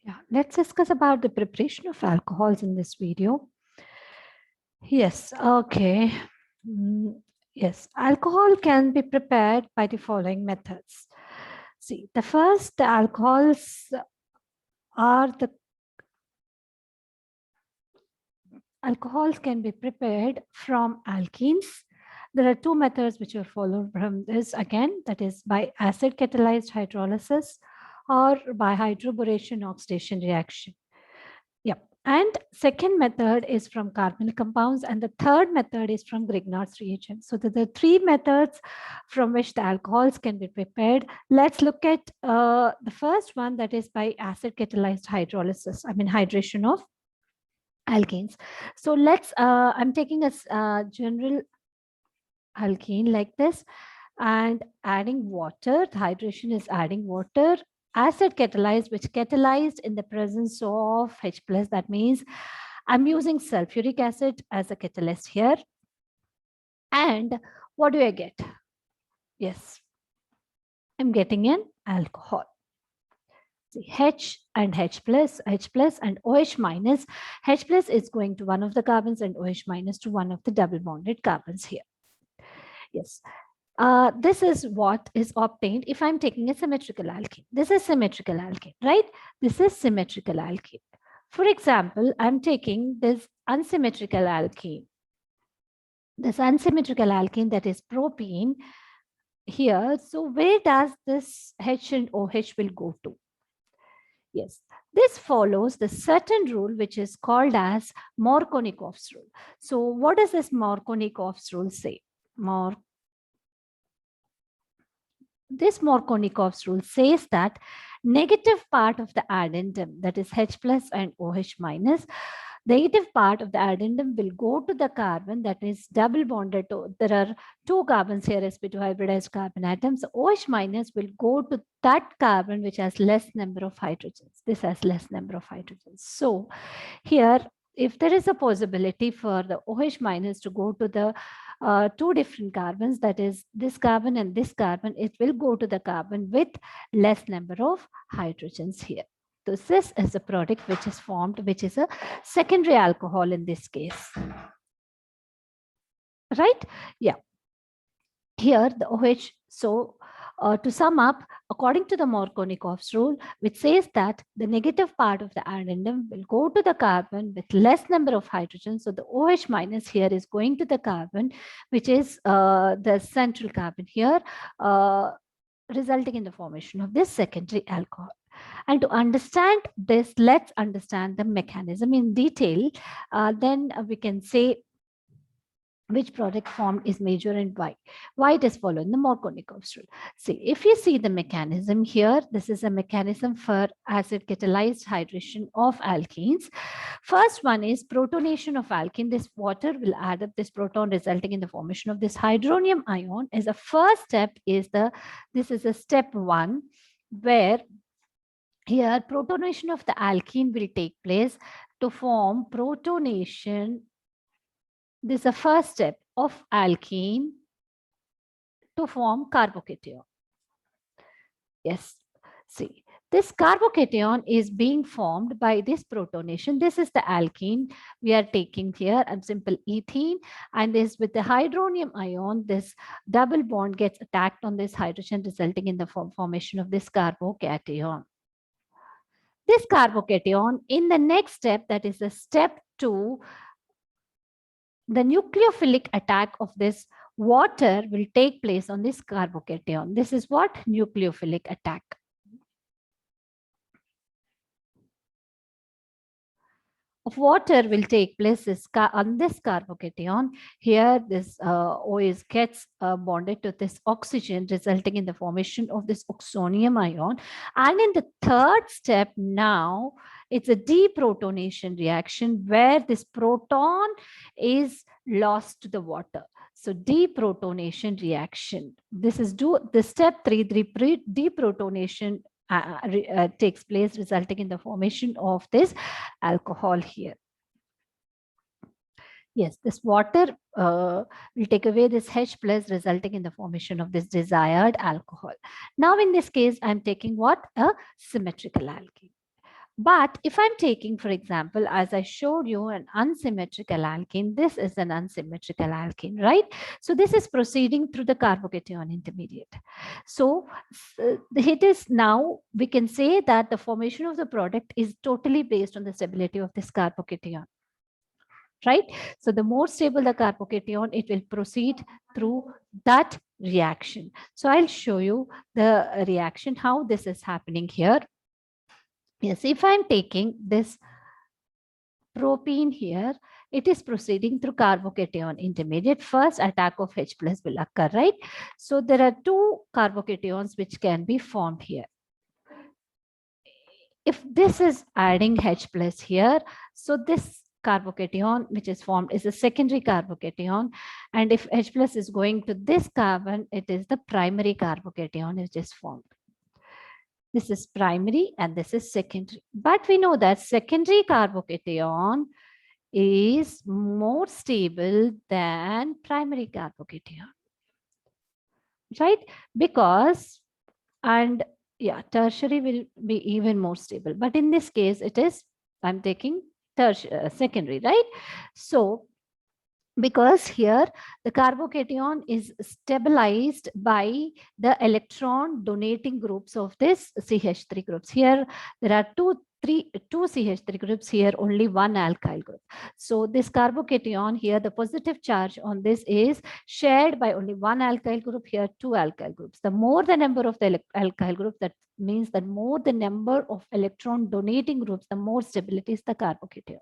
Yeah, let's discuss about the preparation of alcohols in this video. Yes, okay. Yes, alcohol can be prepared by the following methods. See, the first alcohols are the alcohols can be prepared from alkenes. There are two methods which are followed from this again, that is by acid catalyzed hydrolysis or by hydroboration-oxidation reaction. Yep. And second method is from carbonyl compounds, and the third method is from Grignard's reagent. So the three methods from which the alcohols can be prepared. Let's look at the first one, that is by acid catalyzed hydrolysis. I mean hydration of alkenes. So let's I'm taking a general alkene like this and adding water. The hydration is adding water. Acid catalyzed, which catalyzed in the presence of H+. That means I'm using sulfuric acid as a catalyst here. And what do I get? Yes, I'm getting an alcohol. See, H and H plus and OH minus. H plus is going to one of the carbons and OH minus to one of the double bonded carbons here. Yes. This is what is obtained if I'm taking a symmetrical alkene. This is symmetrical alkene, right? This is symmetrical alkene. For example, I'm taking this unsymmetrical alkene. This unsymmetrical alkene, that is propene here. So where does this H and OH will go to? Yes, this follows the certain rule which is called as Markovnikov's rule. So what does this Markovnikov's rule say? This Markovnikov's rule says that negative part of the addendum, that is H plus and OH minus, negative part of the addendum will go to the carbon that is double bonded to, there are two carbons here, sp2 hybridized carbon atoms. OH minus will go to that carbon which has less number of hydrogens. This has less number of hydrogens. So here, if there is a possibility for the OH minus to go to the two different carbons, that is this carbon and this carbon, it will go to the carbon with less number of hydrogens here. So this is a product which is formed, which is a secondary alcohol in this case. Right? Yeah. Here the OH, so to sum up, according to the Markovnikov's rule, which says that the negative part of the addendum will go to the carbon with less number of hydrogens. So the OH minus here is going to the carbon, which is the central carbon here, resulting in the formation of this secondary alcohol. And to understand this, let's understand the mechanism in detail. Then we can say which product formed is major and why it is following the Markovnikov's rule. See, if you see the mechanism here, this is a mechanism for acid catalyzed hydration of alkenes. First one is protonation of alkene. This water will add up this proton, resulting in the formation of this hydronium ion. As a first step is this is a step one, where here protonation of the alkene will take place to form protonation. This is the first step of alkene to form carbocation. Yes, see, this carbocation is being formed by this protonation. This is the alkene we are taking here, and simple ethene, and this with the hydronium ion, this double bond gets attacked on this hydrogen, resulting in the formation of this carbocation. This carbocation in the next step, that is the step 2, the nucleophilic attack of this water will take place on this carbocation. This is what nucleophilic attack. Of water will take place on this carbocation. Here, this O gets bonded to this oxygen, resulting in the formation of this oxonium ion. And in the third step now, it's a deprotonation reaction where this proton is lost to the water. So deprotonation reaction. This is the step 3, deprotonation takes place, resulting in the formation of this alcohol here. Yes, this water will take away this H plus, resulting in the formation of this desired alcohol. Now in this case, I'm taking what? A symmetrical alkene. But if I'm taking, for example, as I showed you, an unsymmetrical alkene, this is an unsymmetrical alkene, right? So this is proceeding through the carbocation intermediate. So it is now, we can say that the formation of the product is totally based on the stability of this carbocation, right? So the more stable the carbocation, it will proceed through that reaction. So I'll show you the reaction, how this is happening here. Yes, if I'm taking this propene here, it is proceeding through carbocation intermediate. First attack of H plus will occur, right? So there are two carbocations which can be formed here. If this is adding H plus here, so this carbocation which is formed is a secondary carbocation, and if H plus is going to this carbon, it is the primary carbocation which is formed. This is primary and this is secondary. But we know that secondary carbocation is more stable than primary carbocation, right? Because, and yeah, tertiary will be even more stable. But in this case, it is, I'm taking secondary, right? So because here the carbocation is stabilized by the electron donating groups of this CH3 groups. Here there are two CH3 groups, here only one alkyl group. So this carbocation here, the positive charge on this is shared by only one alkyl group, here two alkyl groups. The more the number of the alkyl group, that means that more the number of electron donating groups, the more stability is the carbocation.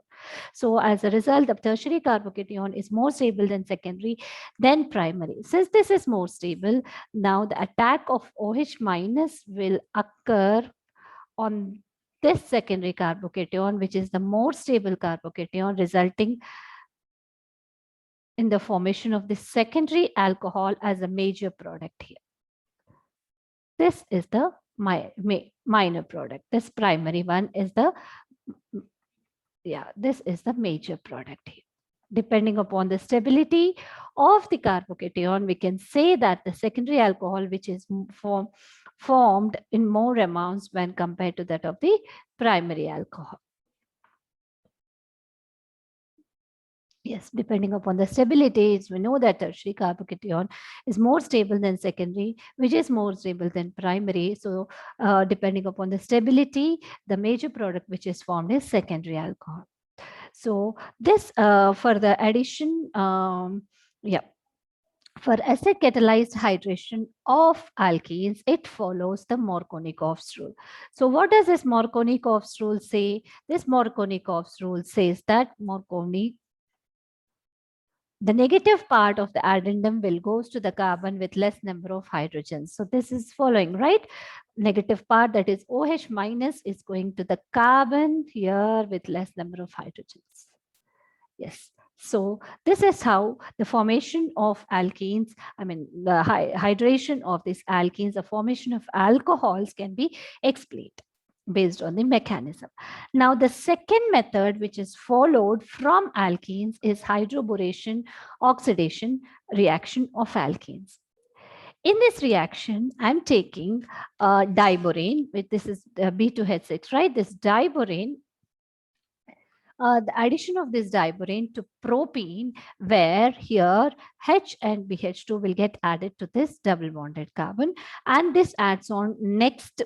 So as a result, the tertiary carbocation is more stable than secondary than primary. Since this is more stable, now the attack of OH minus will occur on this secondary carbocation, which is the more stable carbocation, resulting in the formation of the secondary alcohol as a major product here. This is the minor product. This primary one is the, yeah, this is the major product here. Depending upon the stability of the carbocation, we can say that the secondary alcohol, which is formed in more amounts when compared to that of the primary alcohol. Yes, depending upon the stability, we know that tertiary carbocation is more stable than secondary, which is more stable than primary. So depending upon the stability, the major product which is formed is secondary alcohol. So this for the addition, yeah. For acid-catalyzed hydration of alkenes, it follows the Markovnikov's rule. So what does this Markovnikov's rule say? This Markovnikov's rule says that the negative part of the addendum will goes to the carbon with less number of hydrogens. So this is following, right? Negative part, that is OH minus, is going to the carbon here with less number of hydrogens. Yes. So this is how the formation of alkenes, I mean, the hydration of these alkenes, the formation of alcohols can be explained based on the mechanism. Now, the second method which is followed from alkenes is hydroboration-oxidation reaction of alkenes. In this reaction, I'm taking diborane, which this is B2H6, right? This diborane, the addition of this diborane to propene, where here H and BH2 will get added to this double bonded carbon, and this adds on next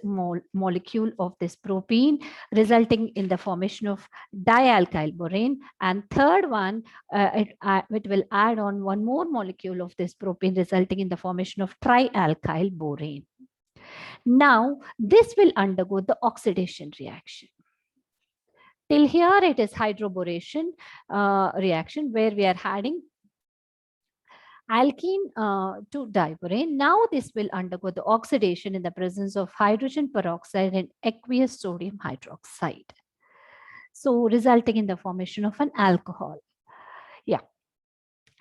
molecule of this propene, resulting in the formation of dialkyl borane, and third one, it will add on one more molecule of this propene, resulting in the formation of trialkyl borane. Now this will undergo the oxidation reaction. Till here, it is hydroboration reaction, where we are adding alkene to diborane. Now this will undergo the oxidation in the presence of hydrogen peroxide and aqueous sodium hydroxide. So resulting in the formation of an alcohol. Yeah.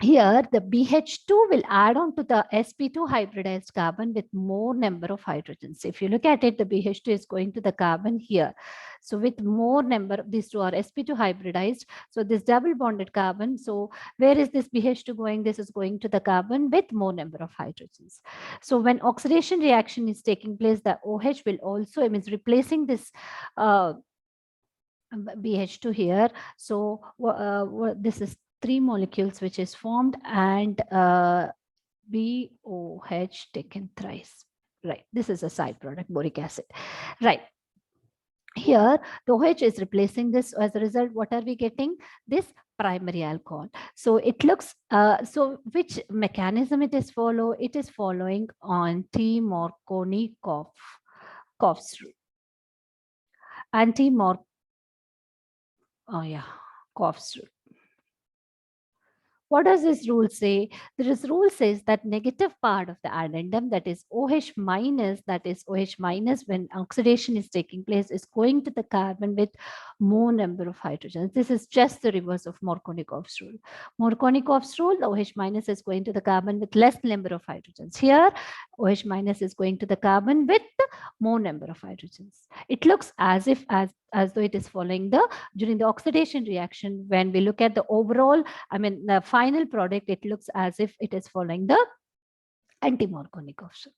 Here, the BH2 will add on to the sp2 hybridized carbon with more number of hydrogens. If you look at it, the BH2 is going to the carbon here. So with more number, these two are sp2 hybridized. So this double bonded carbon. So where is this BH2 going? This is going to the carbon with more number of hydrogens. So when oxidation reaction is taking place, the OH will also, it means replacing this BH2 here. So this is 3 molecules which is formed, and BOH taken thrice. Right. This is a side product, boric acid. Right. Here, the OH is replacing this. As a result, what are we getting? This primary alcohol. So it looks, so which mechanism it is follow? It is following anti-Markovnikov's rule. Koff's rule. What does this rule say? This rule says that negative part of the addendum, that is OH minus, when oxidation is taking place, is going to the carbon with more number of hydrogens. This is just the reverse of Markovnikov's rule. Markovnikov's rule, the OH minus is going to the carbon with less number of hydrogens. Here, OH minus is going to the carbon with more number of hydrogens. It looks as if as though it is following during the oxidation reaction. When we look at the overall, the final product, it looks as if it is following the anti-Markovnikov's rule.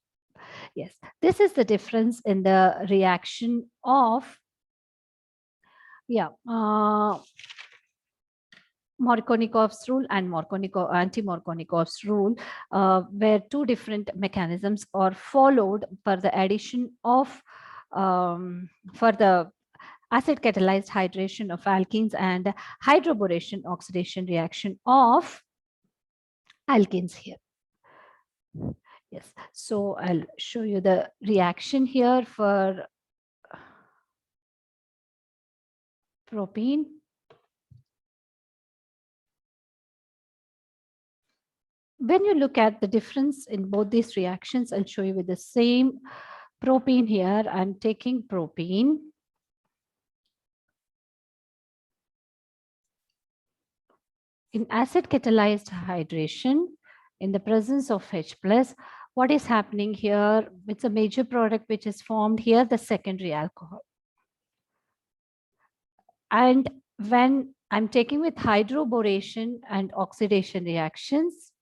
Yes, this is the difference in the reaction of Markovnikov's rule and anti-Markovnikov's rule, where two different mechanisms are followed for the addition of for the acid catalyzed hydration of alkenes and hydroboration oxidation reaction of alkenes here. Yes, so I'll show you the reaction here for propene. When you look at the difference in both these reactions, I'll show you with the same propene here. I'm taking propene. In acid catalyzed hydration, in the presence of H+, what is happening here? It's a major product which is formed here, the secondary alcohol. And when I'm taking with hydroboration and oxidation reactions,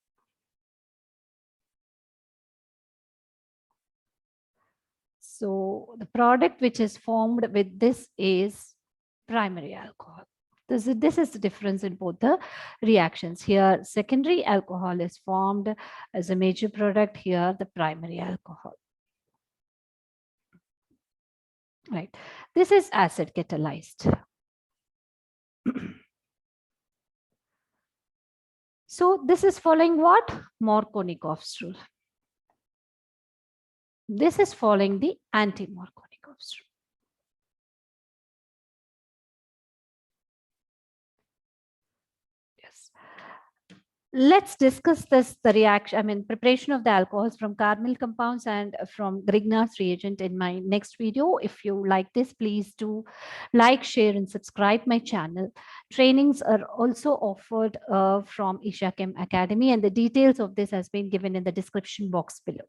so the product which is formed with this is primary alcohol. This is the difference in both the reactions. Here, secondary alcohol is formed as a major product. Here, the primary alcohol. Right. This is acid catalyzed. So this is following what? Markovnikov's rule. This is following the anti-Markovnikov's rule. Yes. Let's discuss the reaction, preparation of the alcohols from carbonyl compounds and from Grignard's reagent in my next video. If you like this, please do like, share, and subscribe my channel. Trainings are also offered from Isha Chem Academy, and the details of this has been given in the description box below.